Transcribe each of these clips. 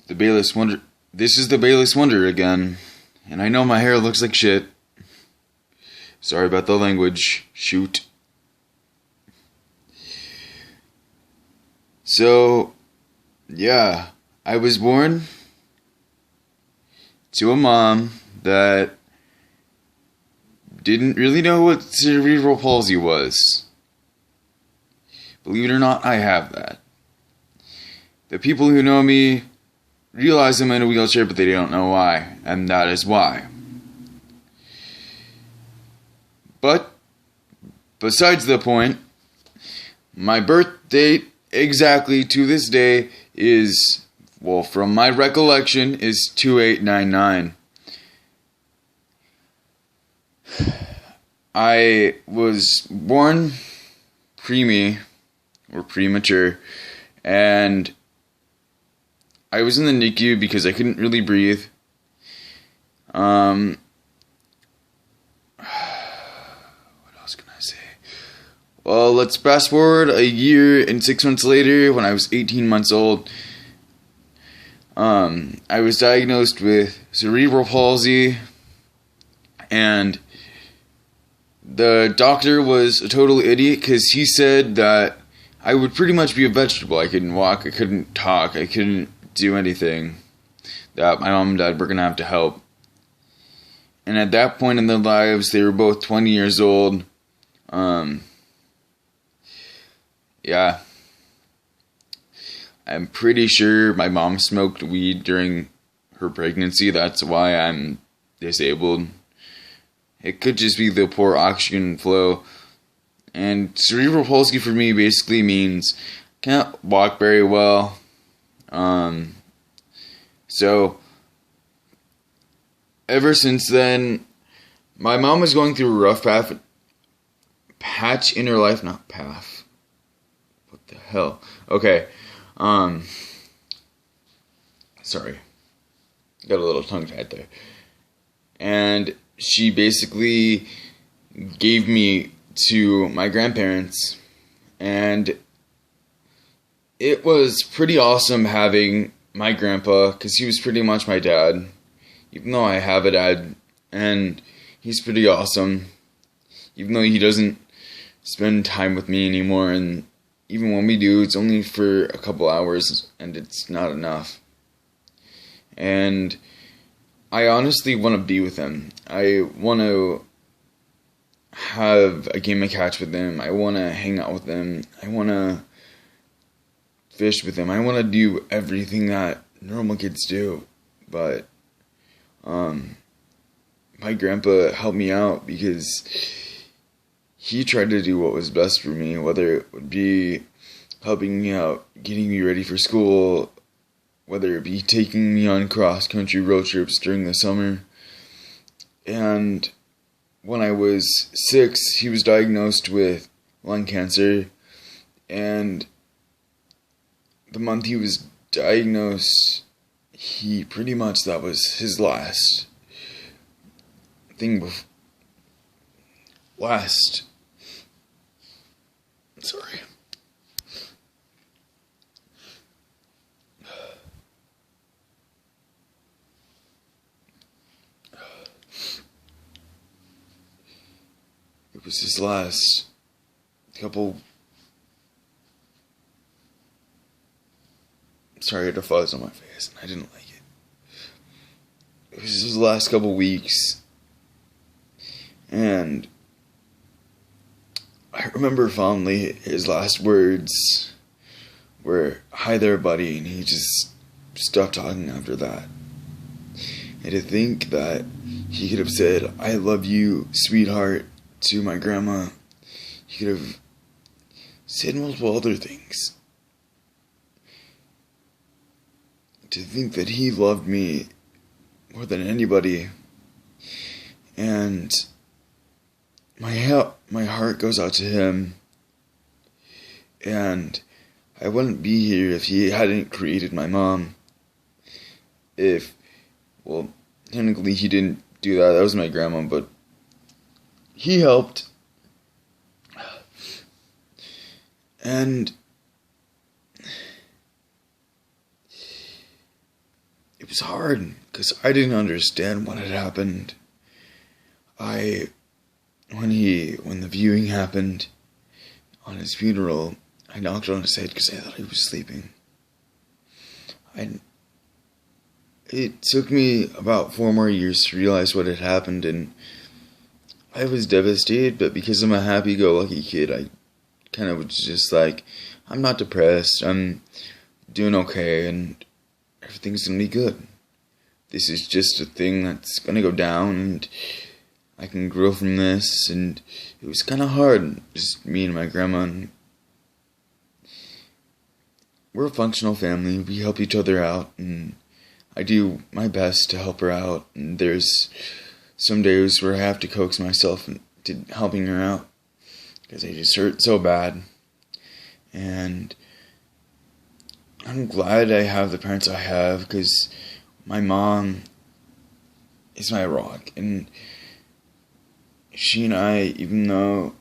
The Bayless Wonder. This is the Bayless Wonder again, and I know my hair looks like shit. Sorry about the language. Shoot. So, yeah, I was born to a mom that didn't really know what cerebral palsy was. Believe it or not, I have that. The people who know me realize I'm in a wheelchair, but they don't know why, and that is why. But, besides the point, my birth date exactly to this day is, well, from my recollection, is 2899. I was born preemie, or premature, and I was in the NICU because I couldn't really breathe. What else can I say? Well, let's fast forward a year and 6 months later, when I was 18 months old. I was diagnosed with cerebral palsy, and the doctor was a total idiot because he said that I would pretty much be a vegetable. I couldn't walk, I couldn't talk, I couldn't do anything. That my mom and dad were going to have to help. And at that point in their lives, they were both 20 years old. Yeah. I'm pretty sure my mom smoked weed during her pregnancy. That's why I'm disabled. It could just be the poor oxygen flow. And cerebral palsy for me basically means can't walk very well. So ever since then, my mom was going through a rough patch in her life, not path. What the hell? Okay. Sorry. Got a little tongue tied there. And she basically gave me to my grandparents, and it was pretty awesome having my grandpa, because he was pretty much my dad, even though I have a dad, and he's pretty awesome, even though he doesn't spend time with me anymore, and even when we do, it's only for a couple hours, and it's not enough. And I honestly want to be with him. I want to have a game of catch with him. I want to hang out with him. I want to fish with him. I want to do everything that normal kids do. But my grandpa helped me out because he tried to do what was best for me, whether it would be helping me out, getting me ready for school, whether it be taking me on cross-country road trips during the summer. And when I was 6, he was diagnosed with lung cancer, and the month he was diagnosed, he pretty much, that was his last thing sorry. It was his last couple. Sorry, I had a fuzz on my face, and I didn't like it. It was his last couple weeks, and I remember fondly his last words were, "Hi there, buddy," and he just stopped talking after that. And to think that he could have said, "I love you, sweetheart," to my grandma. He could have said multiple other things. To think that he loved me more than anybody. And my heart goes out to him. And I wouldn't be here if he hadn't created my mom. Well, technically he didn't do that. That was my grandma, but he helped. And it was hard because I didn't understand what had happened. When the viewing happened on his funeral, I knocked on his head because I thought he was sleeping. It took me about 4 more years to realize what had happened, and I was devastated, but because I'm a happy-go-lucky kid, I kind of was just like, I'm not depressed, I'm doing okay, and everything's gonna be good. This is just a thing that's gonna go down, and I can grow from this. And it was kind of hard, just me and my grandma. And we're a functional family, we help each other out, and I do my best to help her out. And there's some days where I have to coax myself into helping her out because I just hurt so bad. And I'm glad I have the parents I have, because my mom is my rock. And she and I, even though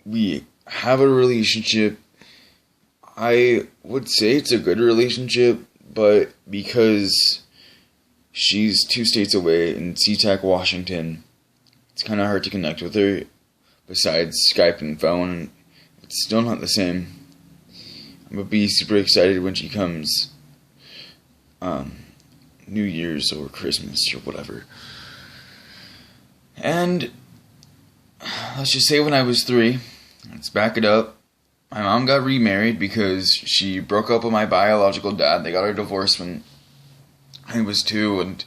we have a relationship, I would say it's a good relationship, but because she's 2 states away in SeaTac, Washington, it's kind of hard to connect with her besides Skype and phone. It's still not the same. I'm going to be super excited when she comes New Year's or Christmas or whatever. And let's just say when I was 3, let's back it up, my mom got remarried because she broke up with my biological dad. They got a divorce when I was 2, and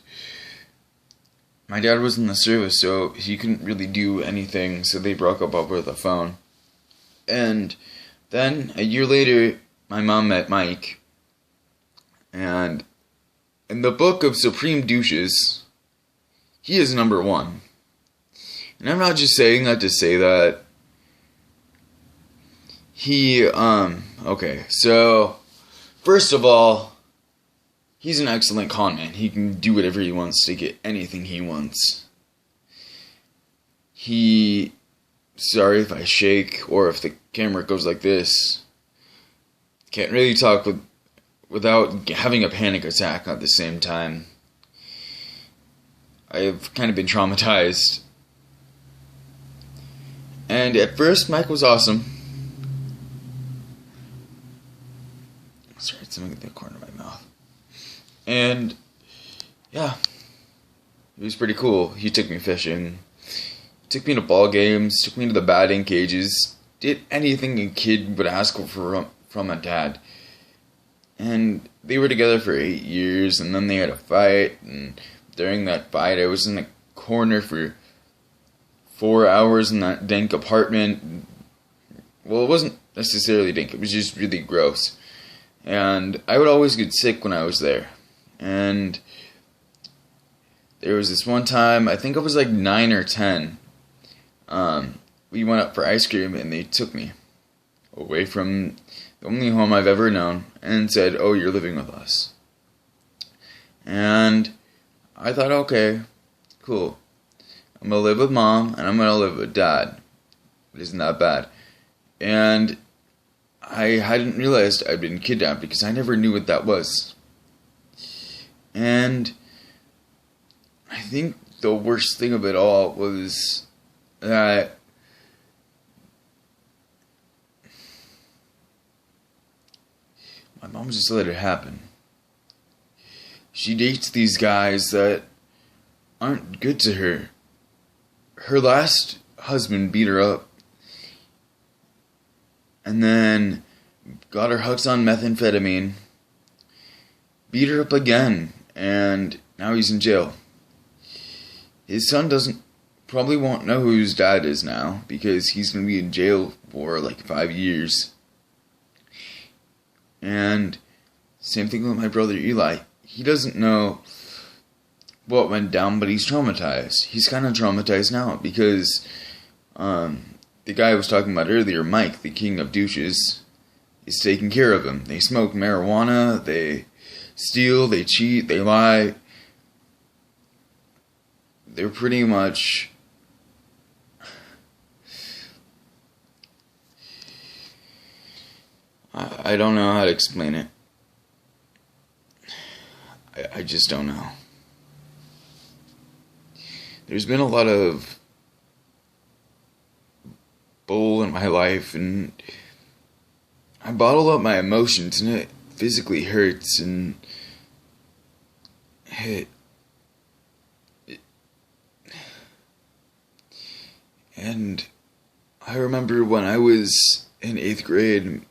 my dad was in the service, so he couldn't really do anything, so they broke up over the phone. And then, a year later, my mom met Mike, and in the book of Supreme Douches, he is number 1. And I'm not just saying that to say that. Okay, so, first of all, he's an excellent con man. He can do whatever he wants to get anything he wants. Sorry if I shake, or if the camera goes like this. Can't really talk without having a panic attack at the same time. I've kind of been traumatized. And at first, Mike was awesome. Sorry, it's something in the corner of my mouth. And, yeah, it was pretty cool. He took me fishing, took me to ball games, took me to the batting cages, did anything a kid would ask for from a dad. And they were together for 8 years, and then they had a fight, and during that fight, I was in the corner for 4 hours in that dank apartment. Well, it wasn't necessarily dank, it was just really gross. And I would always get sick when I was there. And there was this one time, I think I was like 9 or 10. We went up for ice cream, and they took me away from the only home I've ever known and said, "Oh, you're living with us." And I thought, okay, cool. I'm going to live with Mom, and I'm going to live with Dad. It isn't that bad. And I hadn't realized I'd been kidnapped because I never knew what that was. And I think the worst thing of it all was that my mom just let it happen. She dates these guys that aren't good to her. Her last husband beat her up, and then got her hooked on methamphetamine, beat her up again, and now he's in jail. His son probably won't know who his dad is now, because he's going to be in jail for like 5 years. And same thing with my brother Eli. He doesn't know what went down, but he's traumatized. He's kind of traumatized now because the guy I was talking about earlier, Mike, the king of douches, is taking care of him. They smoke marijuana, they steal, they cheat, they lie. They're pretty much... I don't know how to explain it. I just don't know. There's been a lot of bull in my life, and I bottle up my emotions, and it physically hurts, and and I remember when I was in 8th grade,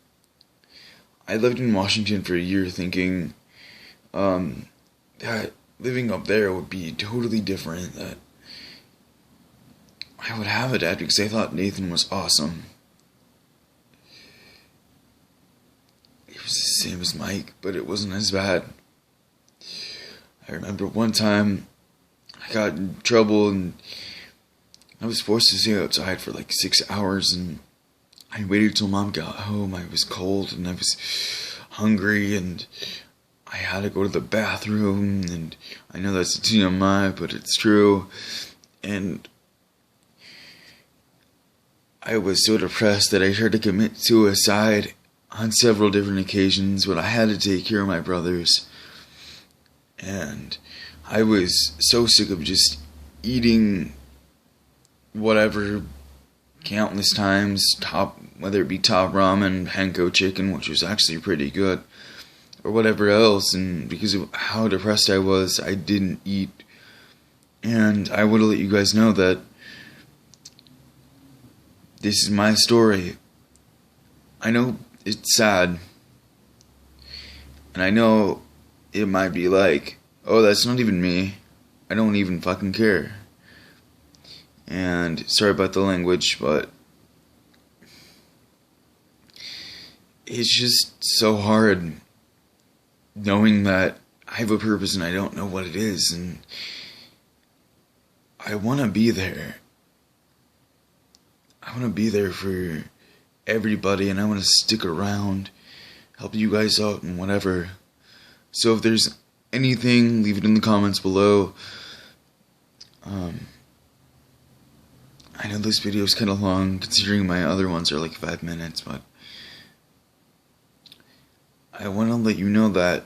I lived in Washington for a year thinking that living up there would be totally different, that I would have a dad because I thought Nathan was awesome. He was the same as Mike, but it wasn't as bad. I remember one time I got in trouble and I was forced to stay outside for like 6 hours, and I waited till Mom got home. I was cold and I was hungry and I had to go to the bathroom, and I know that's a TMI, but it's true. And I was so depressed that I tried to commit suicide on several different occasions, but I had to take care of my brothers. And I was so sick of just eating whatever countless times, whether it be Top Ramen, Henko chicken, which was actually pretty good, or whatever else. And because of how depressed I was, I didn't eat. And I want to let you guys know that this is my story. I know it's sad. And I know it might be like, oh, that's not even me. I don't even fucking care. And sorry about the language, but it's just so hard knowing that I have a purpose and I don't know what it is. And I want to be there. I want to be there for everybody, and I want to stick around, help you guys out and whatever. So if there's anything, leave it in the comments below. I know this video is kind of long, considering my other ones are like 5 minutes, but I want to let you know that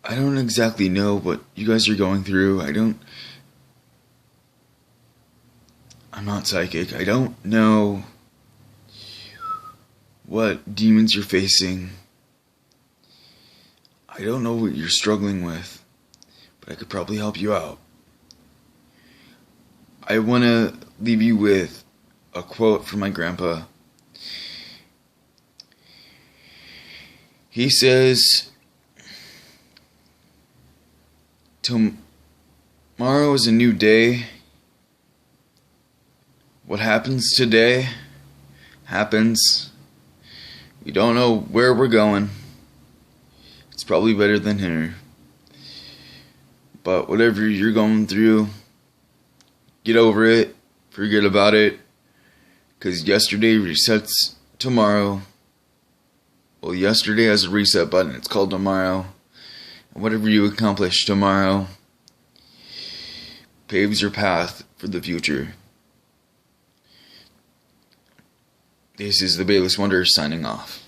I don't exactly know what you guys are going through. I'm not psychic. I don't know what demons you're facing. I don't know what you're struggling with, but I could probably help you out. I want to leave you with a quote from my grandpa. He says, "Tomorrow is a new day. What happens today happens. We don't know where we're going. It's probably better than here. But whatever you're going through, get over it. Forget about it. Because yesterday resets tomorrow. Well, yesterday has a reset button. It's called tomorrow. And whatever you accomplish tomorrow paves your path for the future." This is the Bayless Wonder signing off.